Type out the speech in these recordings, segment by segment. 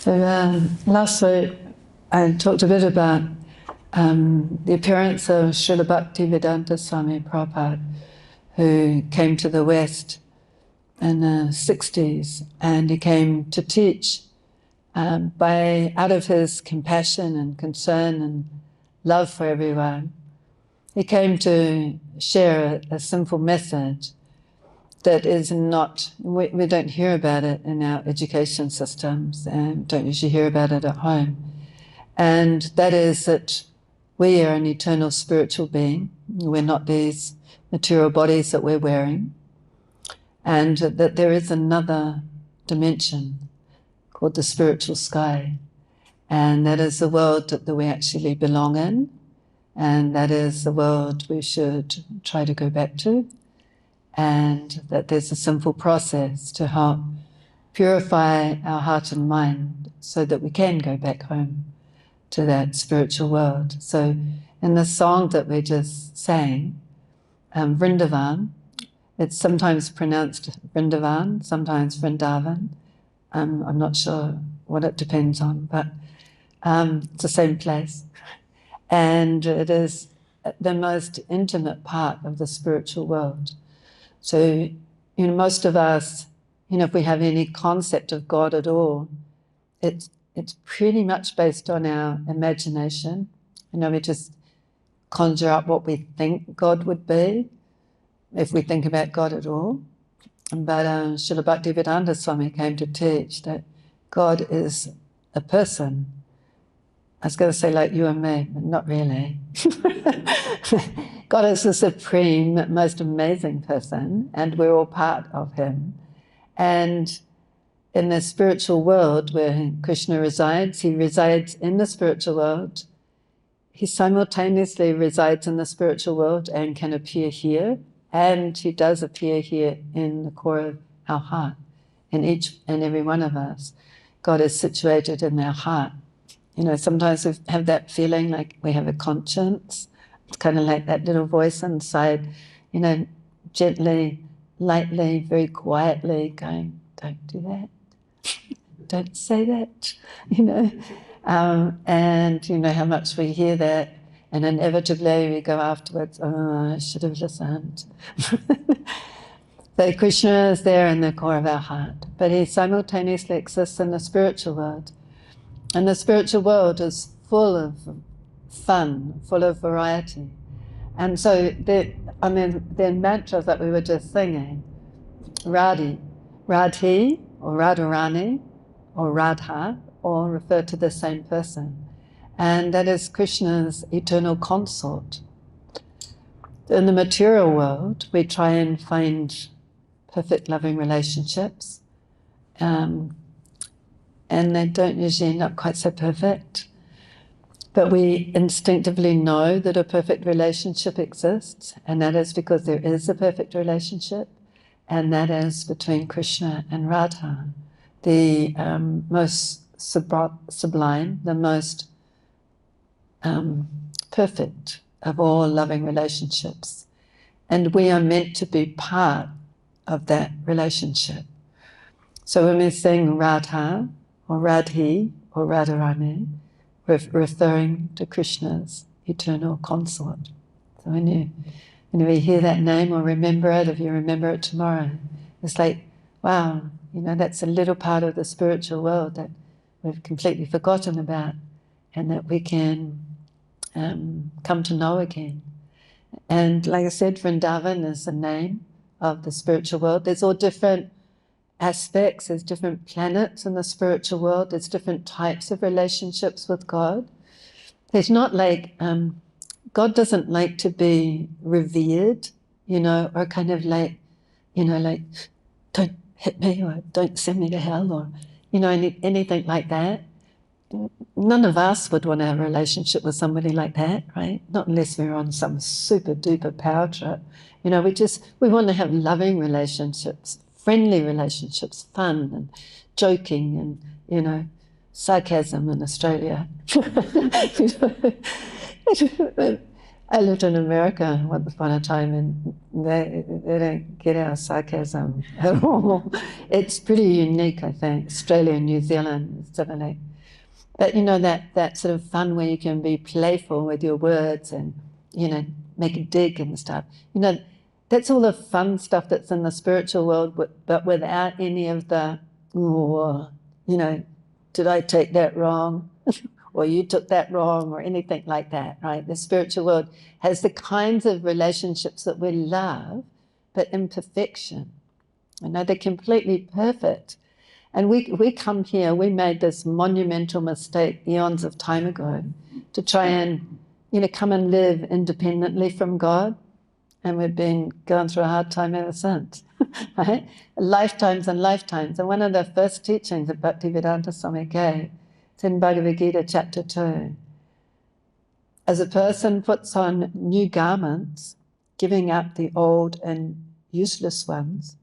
So last week I talked a bit about the appearance of Srila Bhaktivedanta Swami Prabhupada, who came to the West in the 60s, and he came to teach out of his compassion and concern and love for everyone. He came to share a simple message that is not, we don't hear about it in our education systems and don't usually hear about it at home. And that is that we are an eternal spiritual being. We're not these material bodies that we're wearing. And that there is another dimension called the spiritual sky. And that is the world that we actually belong in. And that is the world we should try to go back to. And that there's a simple process to help purify our heart and mind so that we can go back home to that spiritual world. So in the song that we just sang, Vrindavan, it's sometimes pronounced Vrindavan, sometimes Vrindavan. I'm not sure what it depends on, but it's the same place. And it is the most intimate part of the spiritual world. So, most of us, if we have any concept of God at all, it's pretty much based on our imagination. We just conjure up what we think God would be, if we think about God at all. But Srila Bhaktivedanta Swami came to teach that God is a person. I was going to say like you and me, but not really. God is the supreme, most amazing person, and we're all part of him. And in the spiritual world where Krishna resides, he resides in the spiritual world. He simultaneously resides in the spiritual world and can appear here, and he does appear here in the core of our heart, in each and every one of us. God is situated in our heart. Sometimes we have that feeling like we have a conscience. It's kind of like that little voice inside, gently, lightly, very quietly going, don't do that. Don't say that, And how much we hear that, and inevitably we go afterwards, oh, I should have listened. So Krishna is there in the core of our heart, but he simultaneously exists in the spiritual world. And the spiritual world is full of fun, full of variety. And so the mantra that we were just singing, Radhi, or Radharani, or Radha, all refer to the same person. And that is Krishna's eternal consort. In the material world, we try and find perfect loving relationships. And they don't usually end up quite so perfect. But we instinctively know that a perfect relationship exists, and that is because there is a perfect relationship, and that is between Krishna and Radha, the most sublime, the most perfect of all loving relationships. And we are meant to be part of that relationship. So when we sing Radha, or Radhi, or Radharani, we're referring to Krishna's eternal consort. So when you hear that name or remember it, if you remember it tomorrow, it's like, wow, that's a little part of the spiritual world that we've completely forgotten about, and that we can come to know again. And like I said, Vrindavan is the name of the spiritual world. There's all different aspects, there's different planets in the spiritual world, there's different types of relationships with God. There's not like, God doesn't like to be revered, or kind of like, don't hit me, or don't send me to hell, or, anything like that. None of us would want to have a relationship with somebody like that, right? Not unless we're on some super duper power trip. We want to have loving relationships, friendly relationships, fun and joking and, sarcasm in Australia. I lived in America once upon a time, and they don't get our sarcasm at all. It's pretty unique, I think. Australia and New Zealand, definitely. But you know, that sort of fun where you can be playful with your words and, you know, make a dig and stuff. You know, that's all the fun stuff that's in the spiritual world, but without any of the, oh, you know, did I take that wrong? Or you took that wrong, or anything like that, right? The spiritual world has the kinds of relationships that we love, but imperfection. You know, they're completely perfect. And we come here, we made this monumental mistake eons of time ago to try and, you know, come and live independently from God. And we've been going through a hard time ever since, right? Lifetimes and lifetimes. And one of the first teachings that Bhaktivedanta Swami gave, it's in Bhagavad Gita chapter 2. As a person puts on new garments, giving up the old and useless ones,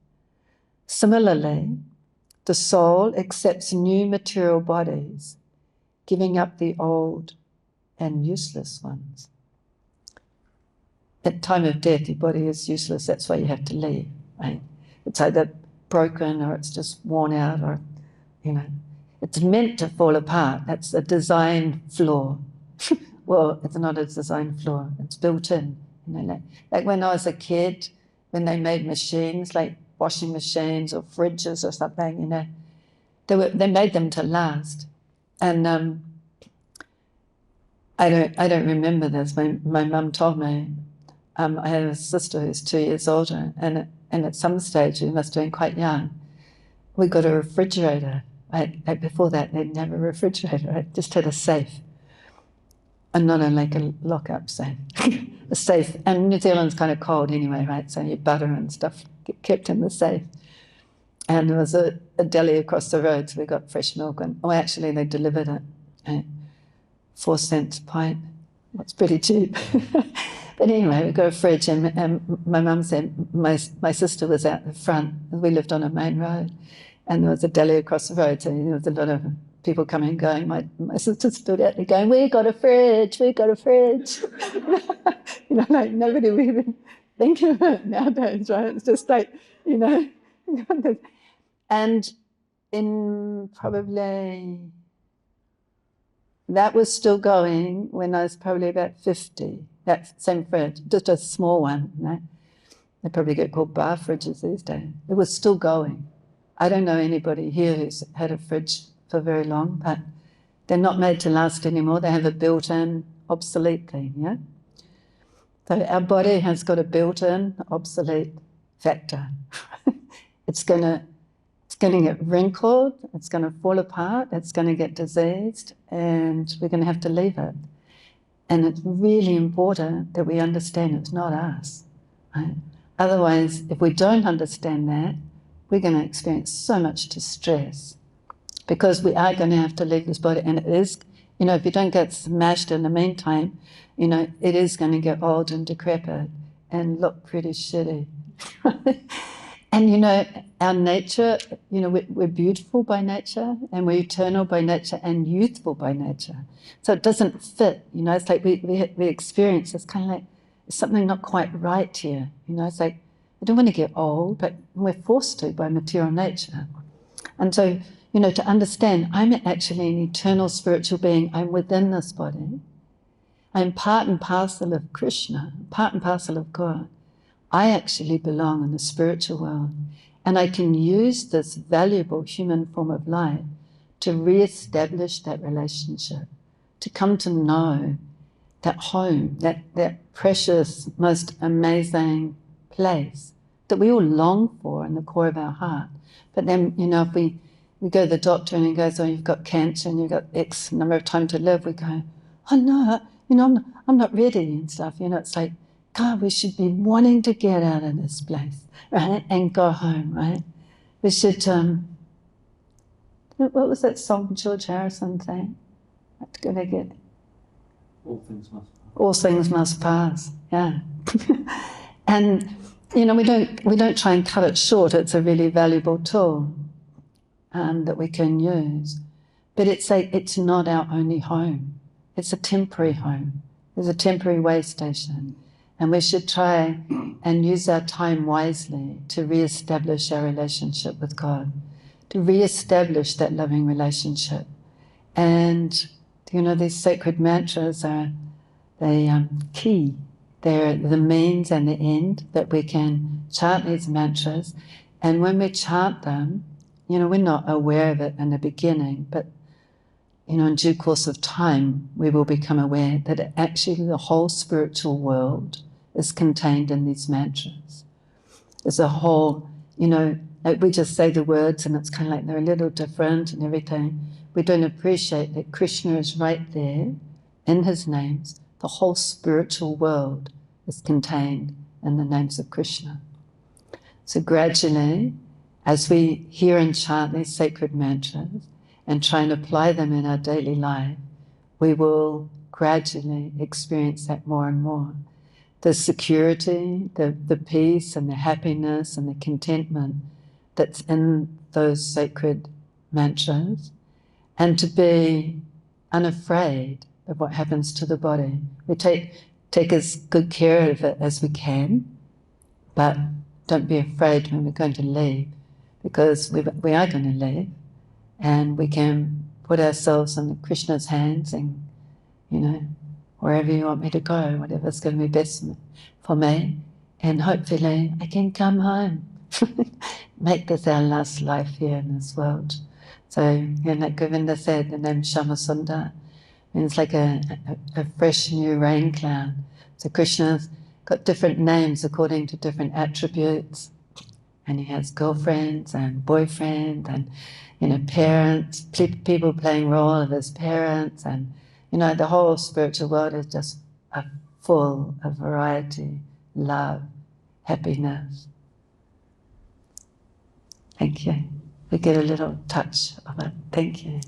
similarly, the soul accepts new material bodies, giving up the old and useless ones. At time of death, your body is useless. That's why you have to leave, right? It's either broken or it's just worn out, or, you know, it's meant to fall apart. That's a design flaw. Well, it's not a design flaw. It's built in. You know, like when I was a kid, when they made machines, like washing machines or fridges or something, you know, they made them to last. And I don't remember this. My mum told me. I have a sister who's 2 years older, and at some stage, she must have been quite young, we got a refrigerator. Like before that, they'd never a refrigerator. I just had a safe, and not like a lock-up safe, a safe. And New Zealand's kind of cold anyway, right? So your butter and stuff get kept in the safe. And there was a deli across the road, so we got fresh milk, and actually they delivered it at 4 cents a pint. That's pretty cheap. But anyway, we got a fridge, and my mum said my sister was out the front. We lived on a main road, and there was a deli across the road, so there was a lot of people coming and going. My sister stood out there going, "We got a fridge, we got a fridge." You know, like nobody would even think of it nowadays, right? It's just like, you know. And in probably, that was still going when I was probably about 50. That same fridge, just a small one. You know? They probably get called bar fridges these days. It was still going. I don't know anybody here who's had a fridge for very long, but they're not made to last anymore. They have a built-in obsolete thing, yeah? So our body has got a built-in obsolete factor. It's going to get wrinkled, it's going to fall apart, it's going to get diseased, and we're going to have to leave it. And it's really important that we understand it's not us, right? Otherwise, if we don't understand that, we're going to experience so much distress, because we are going to have to leave this body. And it is, you know, if you don't get smashed in the meantime, you know, it is going to get old and decrepit and look pretty shitty. And, you know, our nature, you know, we're beautiful by nature, and we're eternal by nature, and youthful by nature. So it doesn't fit, you know. It's like we experience, it's kind of like there's something not quite right here, you know. It's like we don't want to get old, but we're forced to by material nature. And so, you know, to understand, I'm actually an eternal spiritual being. I'm within this body. I'm part and parcel of Krishna, part and parcel of God. I actually belong in the spiritual world, and I can use this valuable human form of life to re-establish that relationship, to come to know that home, that precious, most amazing place that we all long for in the core of our heart. But then, you know, if we go to the doctor and he goes, "Oh, you've got cancer and you've got X number of time to live," we go, "Oh no, you know, I'm not ready," and stuff. You know, it's like, God, we should be wanting to get out of this place, right, and go home, right? We should, what was that song George Harrison sang? I'm gonna get all things must pass. All things must pass, yeah. And, you know, we don't try and cut it short. It's a really valuable tool that we can use. But it's not our only home. It's a temporary home. There's a temporary way station. And we should try and use our time wisely to re-establish our relationship with God, to re-establish that loving relationship. And, these sacred mantras are the key. They're the means and the end that we can chant these mantras. And when we chant them, we're not aware of it in the beginning, but in due course of time, we will become aware that actually the whole spiritual world is contained in these mantras. There's a whole, like we just say the words and it's kind of like they're a little different and everything. We don't appreciate that Krishna is right there in his names. The whole spiritual world is contained in the names of Krishna. So gradually, as we hear and chant these sacred mantras and try and apply them in our daily life, we will gradually experience that more and more. The security, the peace and the happiness and the contentment that's in those sacred mantras, and to be unafraid of what happens to the body. We take as good care of it as we can, but don't be afraid when we're going to leave, because we are going to leave, and we can put ourselves in Krishna's hands and, wherever you want me to go, whatever's going to be best for me, and hopefully I can come home. Make this our last life here in this world. So, like Govinda said, the name Shamasundar means like a fresh new rain cloud. So Krishna's got different names according to different attributes. And he has girlfriends and boyfriends and, parents, people playing role of his parents. And, the whole spiritual world is just full of variety, love, happiness. Thank you. We get a little touch of it. Thank you.